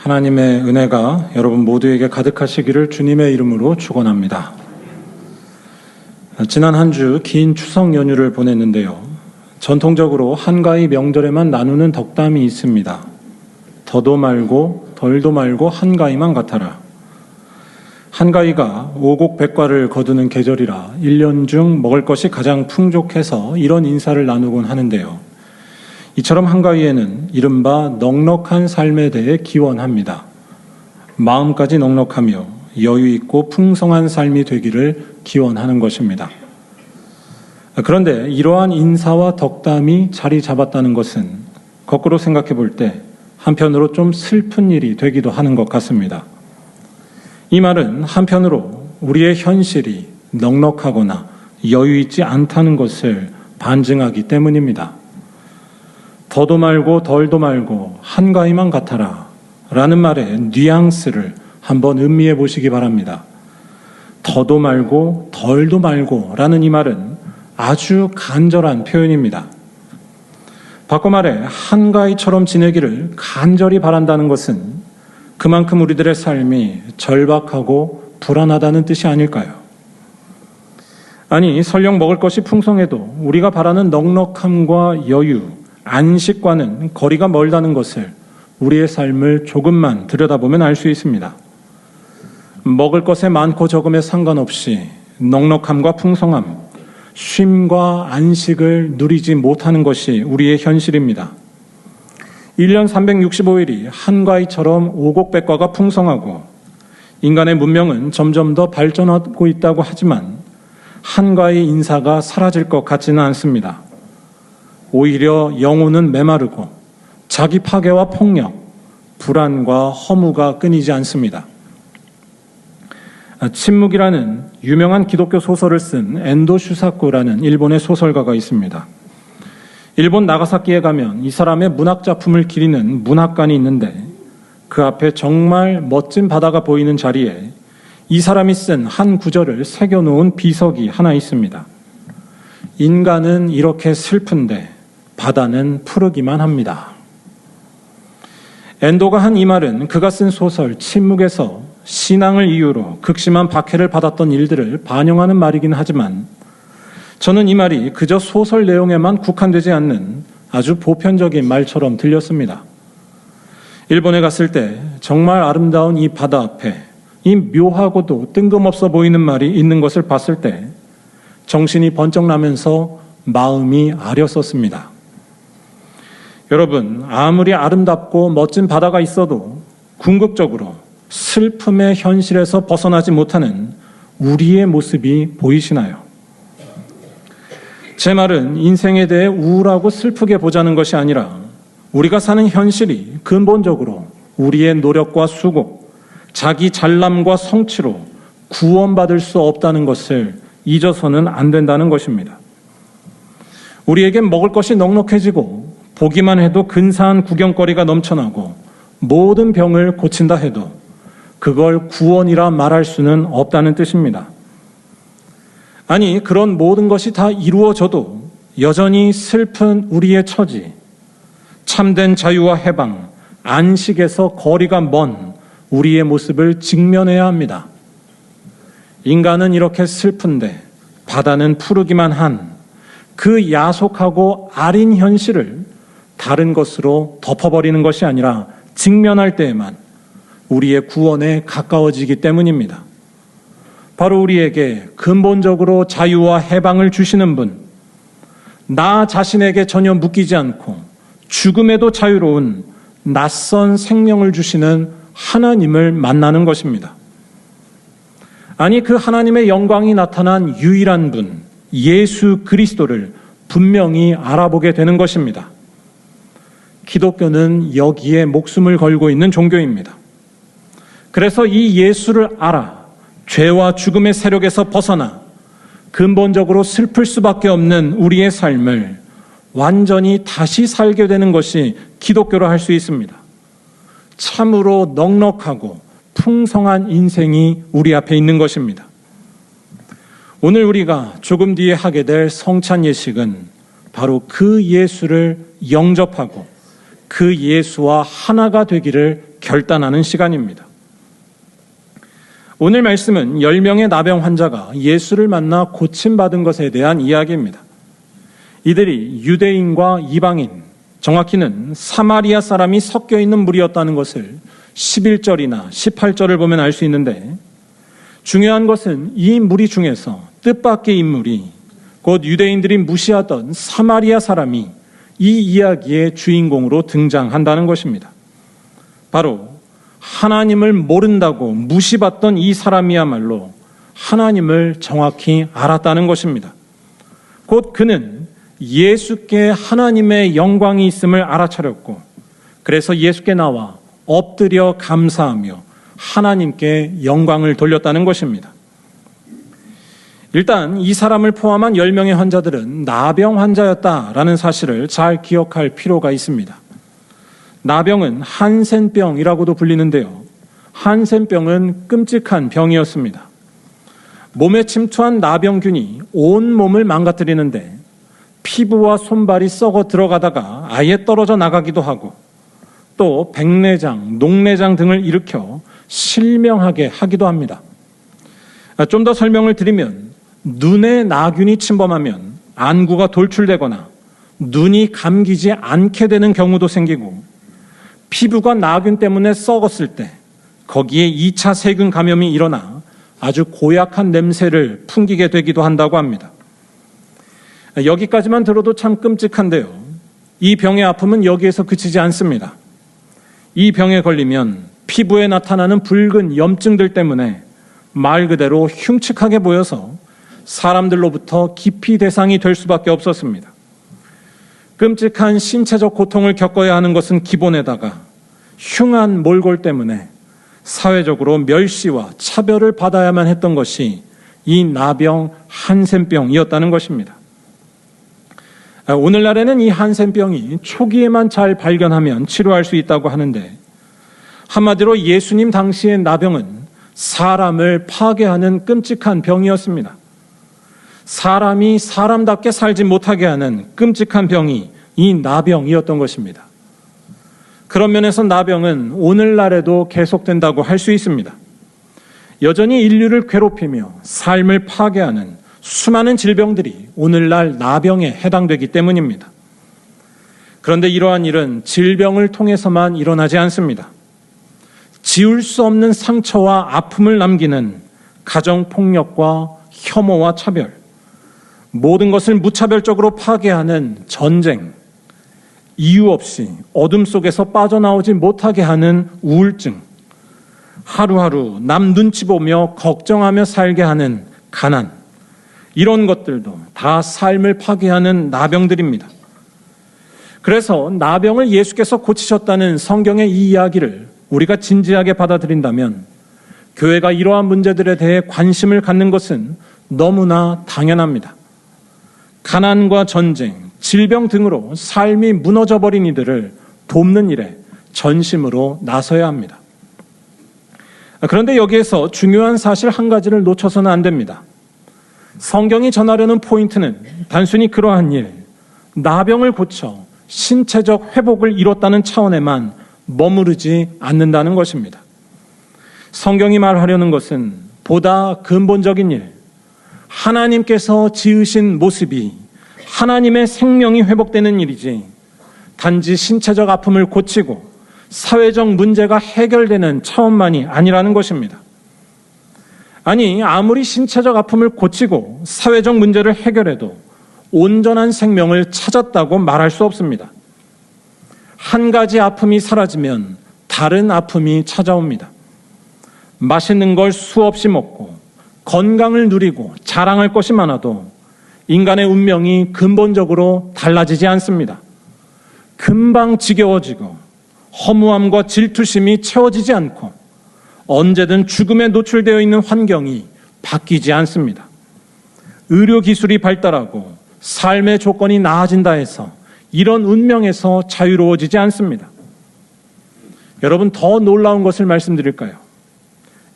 하나님의 은혜가 여러분 모두에게 가득하시기를 주님의 이름으로 축원합니다. 지난 한 주 긴 추석 연휴를 보냈는데요. 전통적으로 한가위 명절에만 나누는 덕담이 있습니다. 더도 말고 덜도 말고 한가위만 같아라. 한가위가 오곡백과를 거두는 계절이라 1년 중 먹을 것이 가장 풍족해서 이런 인사를 나누곤 하는데요. 이처럼 한가위에는 이른바 넉넉한 삶에 대해 기원합니다. 마음까지 넉넉하며 여유 있고 풍성한 삶이 되기를 기원하는 것입니다. 그런데 이러한 인사와 덕담이 자리 잡았다는 것은 거꾸로 생각해 볼 때 한편으로 좀 슬픈 일이 되기도 하는 것 같습니다. 이 말은 한편으로 우리의 현실이 넉넉하거나 여유 있지 않다는 것을 반증하기 때문입니다. 더도 말고 덜도 말고 한가위만 같아라 라는 말의 뉘앙스를 한번 음미해 보시기 바랍니다. 더도 말고 덜도 말고 라는 이 말은 아주 간절한 표현입니다. 바꿔 말해 한가위처럼 지내기를 간절히 바란다는 것은 그만큼 우리들의 삶이 절박하고 불안하다는 뜻이 아닐까요? 아니, 설령 먹을 것이 풍성해도 우리가 바라는 넉넉함과 여유, 안식과는 거리가 멀다는 것을 우리의 삶을 조금만 들여다보면 알 수 있습니다. 먹을 것의 많고 적음에 상관없이 넉넉함과 풍성함, 쉼과 안식을 누리지 못하는 것이 우리의 현실입니다. 1년 365일이 한가위처럼 오곡백과가 풍성하고 인간의 문명은 점점 더 발전하고 있다고 하지만 한가위 인사가 사라질 것 같지는 않습니다. 오히려 영혼은 메마르고 자기 파괴와 폭력, 불안과 허무가 끊이지 않습니다. 침묵이라는 유명한 기독교 소설을 쓴 엔도 슈사쿠라는 일본의 소설가가 있습니다. 일본 나가사키에 가면 이 사람의 문학 작품을 기리는 문학관이 있는데 그 앞에 정말 멋진 바다가 보이는 자리에 이 사람이 쓴 한 구절을 새겨놓은 비석이 하나 있습니다. 인간은 이렇게 슬픈데 바다는 푸르기만 합니다. 엔도가 한 이 말은 그가 쓴 소설 침묵에서 신앙을 이유로 극심한 박해를 받았던 일들을 반영하는 말이긴 하지만 저는 이 말이 그저 소설 내용에만 국한되지 않는 아주 보편적인 말처럼 들렸습니다. 일본에 갔을 때 정말 아름다운 이 바다 앞에 이 묘하고도 뜬금없어 보이는 말이 있는 것을 봤을 때 정신이 번쩍 나면서 마음이 아렸었습니다. 여러분, 아무리 아름답고 멋진 바다가 있어도 궁극적으로 슬픔의 현실에서 벗어나지 못하는 우리의 모습이 보이시나요? 제 말은 인생에 대해 우울하고 슬프게 보자는 것이 아니라 우리가 사는 현실이 근본적으로 우리의 노력과 수고, 자기 잘남과 성취로 구원받을 수 없다는 것을 잊어서는 안 된다는 것입니다. 우리에게 먹을 것이 넉넉해지고 보기만 해도 근사한 구경거리가 넘쳐나고 모든 병을 고친다 해도 그걸 구원이라 말할 수는 없다는 뜻입니다. 아니, 그런 모든 것이 다 이루어져도 여전히 슬픈 우리의 처지, 참된 자유와 해방, 안식에서 거리가 먼 우리의 모습을 직면해야 합니다. 인간은 이렇게 슬픈데 바다는 푸르기만 한 그 야속하고 아린 현실을 다른 것으로 덮어버리는 것이 아니라 직면할 때에만 우리의 구원에 가까워지기 때문입니다. 바로 우리에게 근본적으로 자유와 해방을 주시는 분, 나 자신에게 전혀 묶이지 않고 죽음에도 자유로운 낯선 생명을 주시는 하나님을 만나는 것입니다. 아니, 그 하나님의 영광이 나타난 유일한 분, 예수 그리스도를 분명히 알아보게 되는 것입니다. 기독교는 여기에 목숨을 걸고 있는 종교입니다. 그래서 이 예수를 알아 죄와 죽음의 세력에서 벗어나 근본적으로 슬플 수밖에 없는 우리의 삶을 완전히 다시 살게 되는 것이 기독교로 할 수 있습니다. 참으로 넉넉하고 풍성한 인생이 우리 앞에 있는 것입니다. 오늘 우리가 조금 뒤에 하게 될 성찬 예식은 바로 그 예수를 영접하고 그 예수와 하나가 되기를 결단하는 시간입니다. 오늘 말씀은 10명의 나병 환자가 예수를 만나 고침받은 것에 대한 이야기입니다. 이들이 유대인과 이방인, 정확히는 사마리아 사람이 섞여 있는 무리였다는 것을 11절이나 18절을 보면 알 수 있는데, 중요한 것은 이 무리 중에서 뜻밖의 인물이, 곧 유대인들이 무시하던 사마리아 사람이 이 이야기의 주인공으로 등장한다는 것입니다. 바로 하나님을 모른다고 무시받던 이 사람이야말로 하나님을 정확히 알았다는 것입니다. 곧 그는 예수께 하나님의 영광이 있음을 알아차렸고, 그래서 예수께 나와 엎드려 감사하며 하나님께 영광을 돌렸다는 것입니다. 일단 이 사람을 포함한 10명의 환자들은 나병 환자였다라는 사실을 잘 기억할 필요가 있습니다. 나병은 한센병이라고도 불리는데요. 한센병은 끔찍한 병이었습니다. 몸에 침투한 나병균이 온 몸을 망가뜨리는데 피부와 손발이 썩어 들어가다가 아예 떨어져 나가기도 하고, 또 백내장, 녹내장 등을 일으켜 실명하게 하기도 합니다. 좀 더 설명을 드리면, 눈에 나균이 침범하면 안구가 돌출되거나 눈이 감기지 않게 되는 경우도 생기고, 피부가 나균 때문에 썩었을 때 거기에 2차 세균 감염이 일어나 아주 고약한 냄새를 풍기게 되기도 한다고 합니다. 여기까지만 들어도 참 끔찍한데요. 이 병의 아픔은 여기에서 그치지 않습니다. 이 병에 걸리면 피부에 나타나는 붉은 염증들 때문에 말 그대로 흉측하게 보여서 사람들로부터 기피 대상이 될 수밖에 없었습니다. 끔찍한 신체적 고통을 겪어야 하는 것은 기본에다가 흉한 몰골 때문에 사회적으로 멸시와 차별을 받아야만 했던 것이 이 나병 한센병이었다는 것입니다. 오늘날에는 이 한센병이 초기에만 잘 발견하면 치료할 수 있다고 하는데, 한마디로 예수님 당시의 나병은 사람을 파괴하는 끔찍한 병이었습니다. 사람이 사람답게 살지 못하게 하는 끔찍한 병이 이 나병이었던 것입니다. 그런 면에서 나병은 오늘날에도 계속된다고 할 수 있습니다. 여전히 인류를 괴롭히며 삶을 파괴하는 수많은 질병들이 오늘날 나병에 해당되기 때문입니다. 그런데 이러한 일은 질병을 통해서만 일어나지 않습니다. 지울 수 없는 상처와 아픔을 남기는 가정폭력과 혐오와 차별, 모든 것을 무차별적으로 파괴하는 전쟁, 이유 없이 어둠 속에서 빠져나오지 못하게 하는 우울증, 하루하루 남 눈치 보며 걱정하며 살게 하는 가난, 이런 것들도 다 삶을 파괴하는 나병들입니다. 그래서 나병을 예수께서 고치셨다는 성경의 이 이야기를 우리가 진지하게 받아들인다면 교회가 이러한 문제들에 대해 관심을 갖는 것은 너무나 당연합니다. 가난과 전쟁, 질병 등으로 삶이 무너져버린 이들을 돕는 일에 전심으로 나서야 합니다. 그런데 여기에서 중요한 사실 한 가지를 놓쳐서는 안 됩니다. 성경이 전하려는 포인트는 단순히 그러한 일, 나병을 고쳐 신체적 회복을 이뤘다는 차원에만 머무르지 않는다는 것입니다. 성경이 말하려는 것은 보다 근본적인 일, 하나님께서 지으신 모습이 하나님의 생명이 회복되는 일이지, 단지 신체적 아픔을 고치고 사회적 문제가 해결되는 차원만이 아니라는 것입니다. 아니, 아무리 신체적 아픔을 고치고 사회적 문제를 해결해도 온전한 생명을 찾았다고 말할 수 없습니다. 한 가지 아픔이 사라지면 다른 아픔이 찾아옵니다. 맛있는 걸 수없이 먹고 건강을 누리고 자랑할 것이 많아도 인간의 운명이 근본적으로 달라지지 않습니다. 금방 지겨워지고 허무함과 질투심이 채워지지 않고 언제든 죽음에 노출되어 있는 환경이 바뀌지 않습니다. 의료기술이 발달하고 삶의 조건이 나아진다 해서 이런 운명에서 자유로워지지 않습니다. 여러분, 더 놀라운 것을 말씀드릴까요?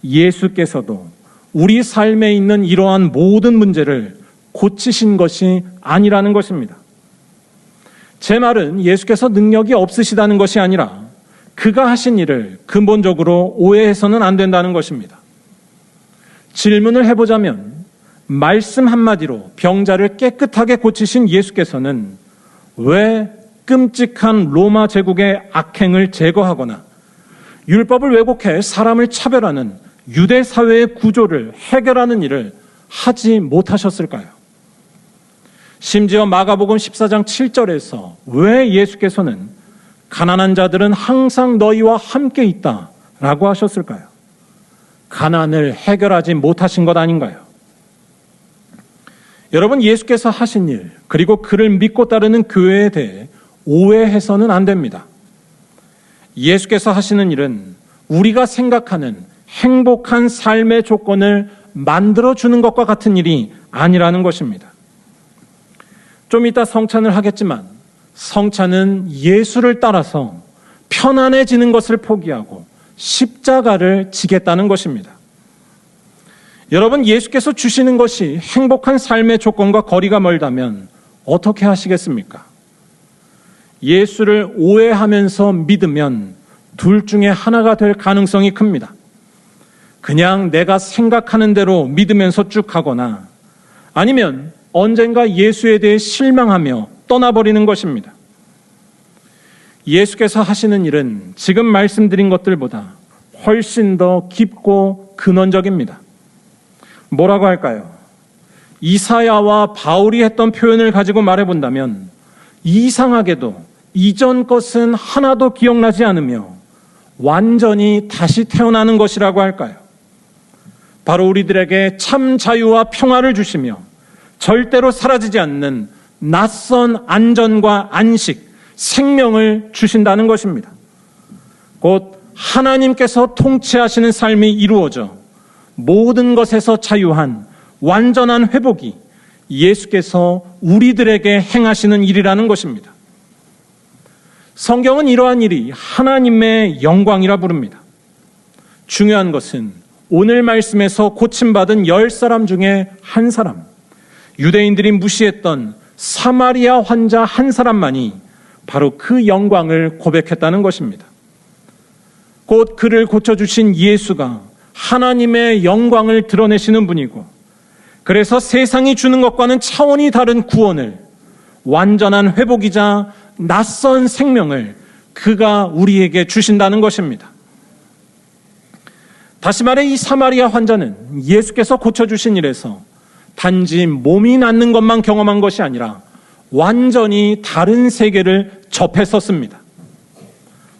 예수께서도 우리 삶에 있는 이러한 모든 문제를 고치신 것이 아니라는 것입니다. 제 말은 예수께서 능력이 없으시다는 것이 아니라 그가 하신 일을 근본적으로 오해해서는 안 된다는 것입니다. 질문을 해보자면 말씀 한마디로 병자를 깨끗하게 고치신 예수께서는 왜 끔찍한 로마 제국의 악행을 제거하거나 율법을 왜곡해 사람을 차별하는 유대 사회의 구조를 해결하는 일을 하지 못하셨을까요? 심지어 마가복음 14장 7절에서 왜 예수께서는 가난한 자들은 항상 너희와 함께 있다라고 하셨을까요? 가난을 해결하지 못하신 것 아닌가요? 여러분, 예수께서 하신 일, 그리고 그를 믿고 따르는 교회에 대해 오해해서는 안 됩니다. 예수께서 하시는 일은 우리가 생각하는 행복한 삶의 조건을 만들어주는 것과 같은 일이 아니라는 것입니다. 좀 이따 성찬을 하겠지만 성찬은 예수를 따라서 편안해지는 것을 포기하고 십자가를 지겠다는 것입니다. 여러분, 예수께서 주시는 것이 행복한 삶의 조건과 거리가 멀다면 어떻게 하시겠습니까? 예수를 오해하면서 믿으면 둘 중에 하나가 될 가능성이 큽니다. 그냥 내가 생각하는 대로 믿으면서 쭉 가거나 아니면 언젠가 예수에 대해 실망하며 떠나버리는 것입니다. 예수께서 하시는 일은 지금 말씀드린 것들보다 훨씬 더 깊고 근원적입니다. 뭐라고 할까요? 이사야와 바울이 했던 표현을 가지고 말해본다면 이상하게도 이전 것은 하나도 기억나지 않으며 완전히 다시 태어나는 것이라고 할까요? 바로 우리들에게 참 자유와 평화를 주시며 절대로 사라지지 않는 낯선 안전과 안식, 생명을 주신다는 것입니다. 곧 하나님께서 통치하시는 삶이 이루어져 모든 것에서 자유한 완전한 회복이 예수께서 우리들에게 행하시는 일이라는 것입니다. 성경은 이러한 일이 하나님의 영광이라 부릅니다. 중요한 것은 오늘 말씀에서 고침받은 10사람 중에 한 사람, 유대인들이 무시했던 사마리아 환자 한 사람만이 바로 그 영광을 고백했다는 것입니다. 곧 그를 고쳐주신 예수가 하나님의 영광을 드러내시는 분이고, 그래서 세상이 주는 것과는 차원이 다른 구원을, 완전한 회복이자 낯선 생명을 그가 우리에게 주신다는 것입니다. 다시 말해 이 사마리아 환자는 예수께서 고쳐주신 일에서 단지 몸이 낫는 것만 경험한 것이 아니라 완전히 다른 세계를 접했었습니다.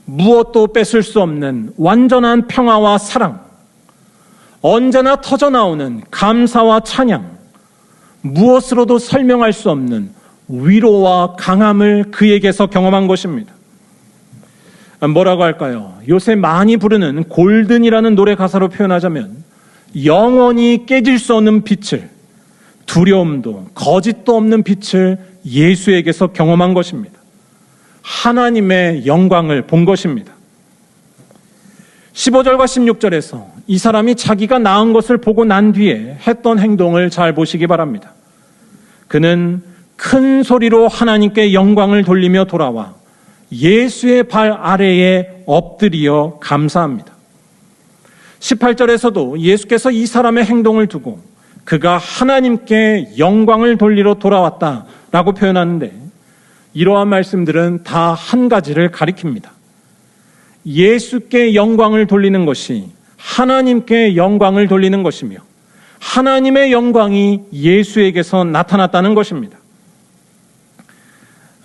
무엇도 뺏을 수 없는 완전한 평화와 사랑, 언제나 터져나오는 감사와 찬양, 무엇으로도 설명할 수 없는 위로와 강함을 그에게서 경험한 것입니다. 뭐라고 할까요? 요새 많이 부르는 골든이라는 노래 가사로 표현하자면 영원히 깨질 수 없는 빛을, 두려움도 거짓도 없는 빛을 예수에게서 경험한 것입니다. 하나님의 영광을 본 것입니다. 15절과 16절에서 이 사람이 자기가 나은 것을 보고 난 뒤에 했던 행동을 잘 보시기 바랍니다. 그는 큰 소리로 하나님께 영광을 돌리며 돌아와 예수의 발 아래에 엎드려 감사합니다. 18절에서도 예수께서 이 사람의 행동을 두고 그가 하나님께 영광을 돌리러 돌아왔다라고 표현하는데, 이러한 말씀들은 다 한 가지를 가리킵니다. 예수께 영광을 돌리는 것이 하나님께 영광을 돌리는 것이며, 하나님의 영광이 예수에게서 나타났다는 것입니다.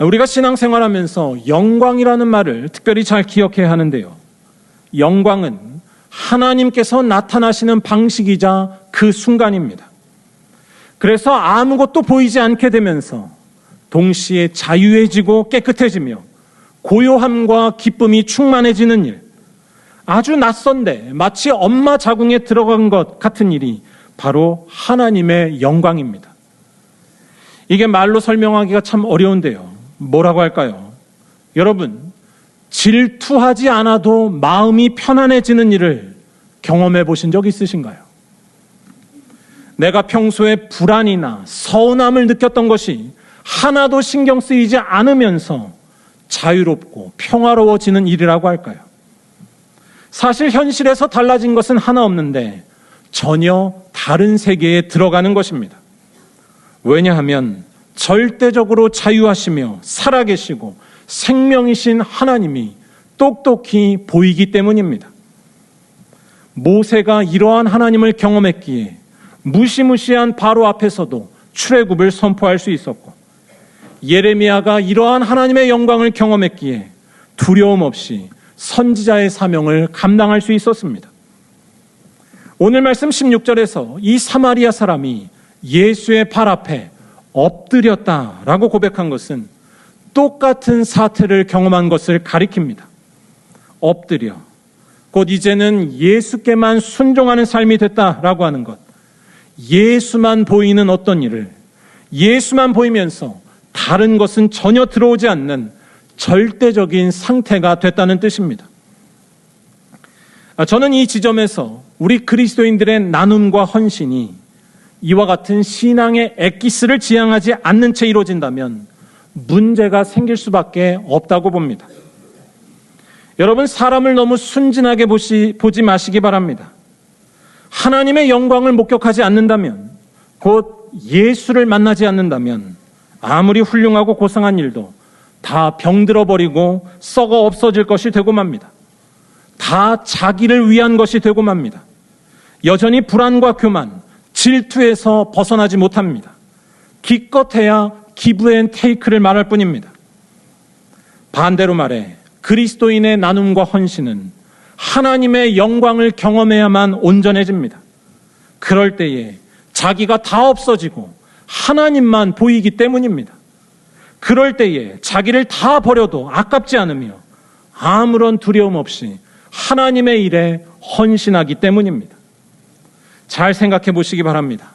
우리가 신앙생활하면서 영광이라는 말을 특별히 잘 기억해야 하는데요, 영광은 하나님께서 나타나시는 방식이자 그 순간입니다. 그래서 아무것도 보이지 않게 되면서 동시에 자유해지고 깨끗해지며 고요함과 기쁨이 충만해지는 일, 아주 낯선데 마치 엄마 자궁에 들어간 것 같은 일이 바로 하나님의 영광입니다. 이게 말로 설명하기가 참 어려운데요, 뭐라고 할까요? 여러분, 질투하지 않아도 마음이 편안해지는 일을 경험해 보신 적 있으신가요? 내가 평소에 불안이나 서운함을 느꼈던 것이 하나도 신경 쓰이지 않으면서 자유롭고 평화로워지는 일이라고 할까요? 사실 현실에서 달라진 것은 하나 없는데 전혀 다른 세계에 들어가는 것입니다. 왜냐하면 절대적으로 자유하시며 살아계시고 생명이신 하나님이 똑똑히 보이기 때문입니다. 모세가 이러한 하나님을 경험했기에 무시무시한 바로 앞에서도 출애굽을 선포할 수 있었고, 예레미야가 이러한 하나님의 영광을 경험했기에 두려움 없이 선지자의 사명을 감당할 수 있었습니다. 오늘 말씀 16절에서 이 사마리아 사람이 예수의 발 앞에 엎드렸다라고 고백한 것은 똑같은 사태를 경험한 것을 가리킵니다. 엎드려, 곧 이제는 예수께만 순종하는 삶이 됐다라고 하는 것, 예수만 보이는 어떤 일을, 예수만 보이면서 다른 것은 전혀 들어오지 않는 절대적인 상태가 됐다는 뜻입니다. 저는 이 지점에서 우리 그리스도인들의 나눔과 헌신이 이와 같은 신앙의 엑기스를 지향하지 않는 채 이루어진다면 문제가 생길 수밖에 없다고 봅니다. 여러분, 사람을 너무 순진하게 보지 마시기 바랍니다. 하나님의 영광을 목격하지 않는다면, 곧 예수를 만나지 않는다면 아무리 훌륭하고 고상한 일도 다 병들어 버리고 썩어 없어질 것이 되고 맙니다. 다 자기를 위한 것이 되고 맙니다. 여전히 불안과 교만, 질투에서 벗어나지 못합니다. 기껏해야 기브 앤 테이크를 말할 뿐입니다. 반대로 말해 그리스도인의 나눔과 헌신은 하나님의 영광을 경험해야만 온전해집니다. 그럴 때에 자기가 다 없어지고 하나님만 보이기 때문입니다. 그럴 때에 자기를 다 버려도 아깝지 않으며 아무런 두려움 없이 하나님의 일에 헌신하기 때문입니다. 잘 생각해 보시기 바랍니다.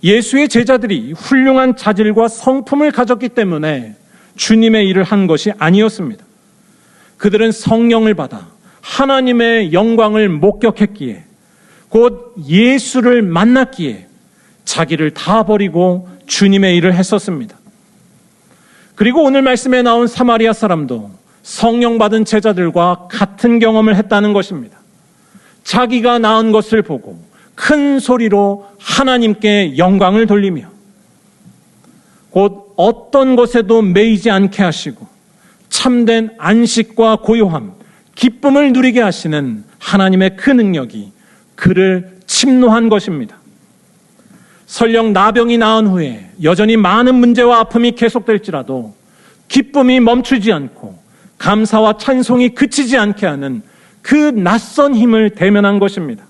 예수의 제자들이 훌륭한 자질과 성품을 가졌기 때문에 주님의 일을 한 것이 아니었습니다. 그들은 성령을 받아 하나님의 영광을 목격했기에, 곧 예수를 만났기에 자기를 다 버리고 주님의 일을 했었습니다. 그리고 오늘 말씀에 나온 사마리아 사람도 성령 받은 제자들과 같은 경험을 했다는 것입니다. 자기가 낳은 것을 보고 큰 소리로 하나님께 영광을 돌리며, 곧 어떤 것에도 매이지 않게 하시고 참된 안식과 고요함, 기쁨을 누리게 하시는 하나님의 그 능력이 그를 침노한 것입니다. 설령 나병이 나은 후에 여전히 많은 문제와 아픔이 계속될지라도 기쁨이 멈추지 않고 감사와 찬송이 그치지 않게 하는 그 낯선 힘을 대면한 것입니다.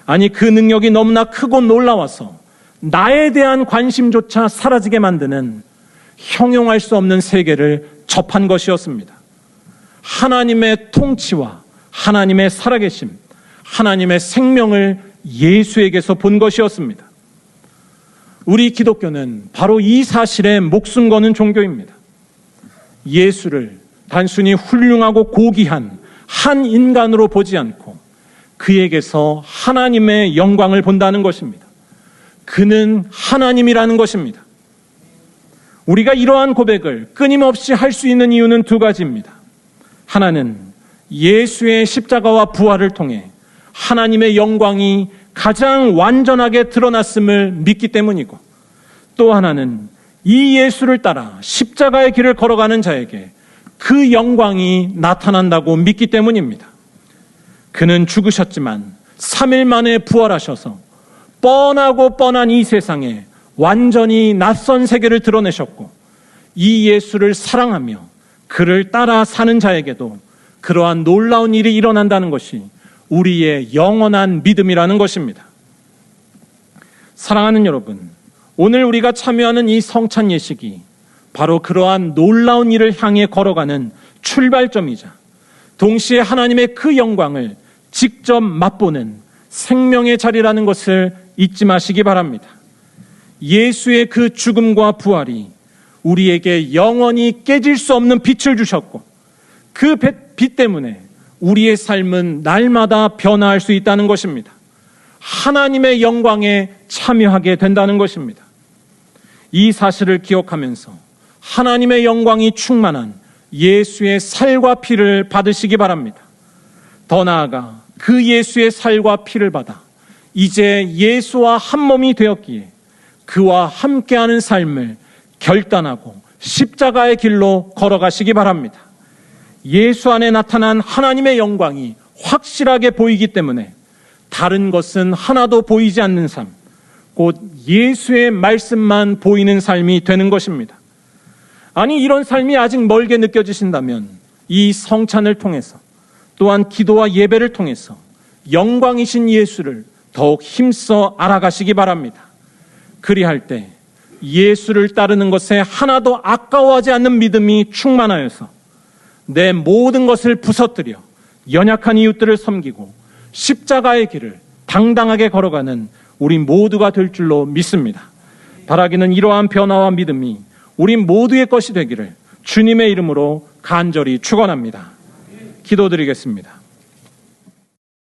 아니, 그 능력이 너무나 크고 놀라워서 나에 대한 관심조차 사라지게 만드는 형용할 수 없는 세계를 접한 것이었습니다. 하나님의 통치와 하나님의 살아계심, 하나님의 생명을 예수에게서 본 것이었습니다. 우리 기독교는 바로 이 사실에 목숨 거는 종교입니다. 예수를 단순히 훌륭하고 고귀한 한 인간으로 보지 않고 그에게서 하나님의 영광을 본다는 것입니다. 그는 하나님이라는 것입니다. 우리가 이러한 고백을 끊임없이 할 수 있는 이유는 두 가지입니다. 하나는 예수의 십자가와 부활을 통해 하나님의 영광이 가장 완전하게 드러났음을 믿기 때문이고, 또 하나는 이 예수를 따라 십자가의 길을 걸어가는 자에게 그 영광이 나타난다고 믿기 때문입니다. 그는 죽으셨지만 3일 만에 부활하셔서 뻔하고 뻔한 이 세상에 완전히 낯선 세계를 드러내셨고, 이 예수를 사랑하며 그를 따라 사는 자에게도 그러한 놀라운 일이 일어난다는 것이 우리의 영원한 믿음이라는 것입니다. 사랑하는 여러분, 오늘 우리가 참여하는 이 성찬 예식이 바로 그러한 놀라운 일을 향해 걸어가는 출발점이자 동시에 하나님의 그 영광을 직접 맛보는 생명의 자리라는 것을 잊지 마시기 바랍니다. 예수의 그 죽음과 부활이 우리에게 영원히 깨질 수 없는 빛을 주셨고, 그 빛 때문에 우리의 삶은 날마다 변화할 수 있다는 것입니다. 하나님의 영광에 참여하게 된다는 것입니다. 이 사실을 기억하면서 하나님의 영광이 충만한 예수의 살과 피를 받으시기 바랍니다. 더 나아가 그 예수의 살과 피를 받아 이제 예수와 한 몸이 되었기에 그와 함께하는 삶을 결단하고 십자가의 길로 걸어가시기 바랍니다. 예수 안에 나타난 하나님의 영광이 확실하게 보이기 때문에 다른 것은 하나도 보이지 않는 삶, 곧 예수의 말씀만 보이는 삶이 되는 것입니다. 아니, 이런 삶이 아직 멀게 느껴지신다면 이 성찬을 통해서 또한 기도와 예배를 통해서 영광이신 예수를 더욱 힘써 알아가시기 바랍니다. 그리할 때 예수를 따르는 것에 하나도 아까워하지 않는 믿음이 충만하여서 내 모든 것을 부서뜨려 연약한 이웃들을 섬기고 십자가의 길을 당당하게 걸어가는 우리 모두가 될 줄로 믿습니다. 바라기는 이러한 변화와 믿음이 우리 모두의 것이 되기를 주님의 이름으로 간절히 축원합니다. 기도드리겠습니다.